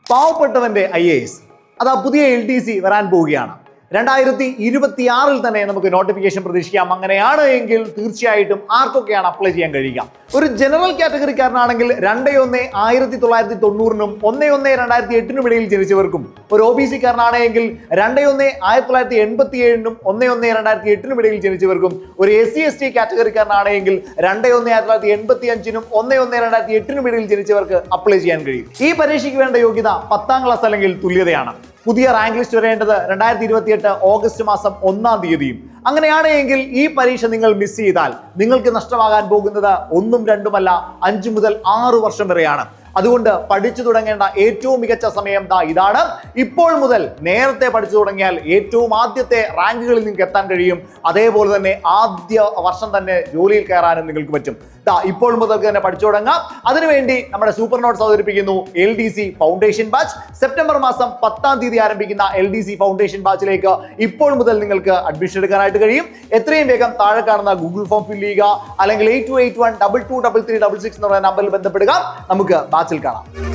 പാവപ്പെട്ടവന്റെ IAS അതാ പുതിയ LTC വരാൻ പോവുകയാണ്. 2026 തന്നെ നമുക്ക് നോട്ടിഫിക്കേഷൻ പ്രതീക്ഷിക്കാം. അങ്ങനെയാണ് എങ്കിൽ തീർച്ചയായിട്ടും ആർക്കൊക്കെയാണ് അപ്ലൈ ചെയ്യാൻ കഴിയുക? ഒരു ജനറൽ കാറ്റഗറിക്കാരനാണെങ്കിൽ 2/1/1990നും 1/1/2008നും ഇടയിൽ ജനിച്ചവർക്കും, ഒരു OBC കാരനാണെങ്കിൽ 2/1/1987നും 1/1/2008നും ഇടയിൽ ജനിച്ചവർക്കും, ഒരു SC/ST കാറ്റഗറിക്കാരനാണെങ്കിൽ 2/1/1985നും 1/1/2008നും ഇടയിൽ ജനിച്ചവർക്ക് അപ്ലൈ ചെയ്യാൻ കഴിയും. ഈ പരീക്ഷയ്ക്ക് വേണ്ട യോഗ്യത 10ാം ക്ലാസ് അല്ലെങ്കിൽ തുല്യതയാണ്. പുതിയ റാങ്ക് ലിസ്റ്റ് വരേണ്ടത് 2028 ഓഗസ്റ്റ് മാസം 1-ാം തീയതിയും. അങ്ങനെയാണ് എങ്കിൽ ഈ പരീക്ഷ നിങ്ങൾ മിസ് ചെയ്താൽ നിങ്ങൾക്ക് നഷ്ടമാകാൻ പോകുന്നത് 1ഉം 2ഉമല്ല 5 മുതൽ 6 വർഷം വരെയാണ്. അതുകൊണ്ട് പഠിച്ചു തുടങ്ങേണ്ട ഏറ്റവും മികച്ച സമയം ഇതാണ്. ഇപ്പോൾ മുതൽ നേരത്തെ പഠിച്ചു തുടങ്ങിയാൽ ഏറ്റവും ആദ്യത്തെ റാങ്കുകളിൽ നിങ്ങൾക്ക് എത്താൻ കഴിയും. അതേപോലെ തന്നെ ആദ്യ വർഷം തന്നെ ജോലിയിൽ കയറാനും നിങ്ങൾക്ക് പറ്റും. ഇപ്പോൾ മുതൽക്ക് തന്നെ പഠിച്ചു തുടങ്ങാം. അതിനുവേണ്ടി നമ്മുടെ സൂപ്പർ നോട്ട്സ് അവതരിപ്പിക്കുന്നു LDC ഫൗണ്ടേഷൻ ബാച്ച്. സെപ്റ്റംബർ മാസം 10ാം തീയതി ആരംഭിക്കുന്ന LDC ഫൗണ്ടേഷൻ ബാച്ചിലേക്ക് ഇപ്പോൾ മുതൽ നിങ്ങൾക്ക് അഡ്മിഷൻ എടുക്കാനായിട്ട് കഴിയും. എത്രയും വേഗം താഴെ കാണുന്ന ഗൂഗിൾ ഫോം ഫില്ല് ചെയ്യുക, അല്ലെങ്കിൽ 8281 223366 എന്ന നമ്പറിൽ ബന്ധപ്പെടുക. നമുക്ക് ബാച്ചിൽ കാണാം.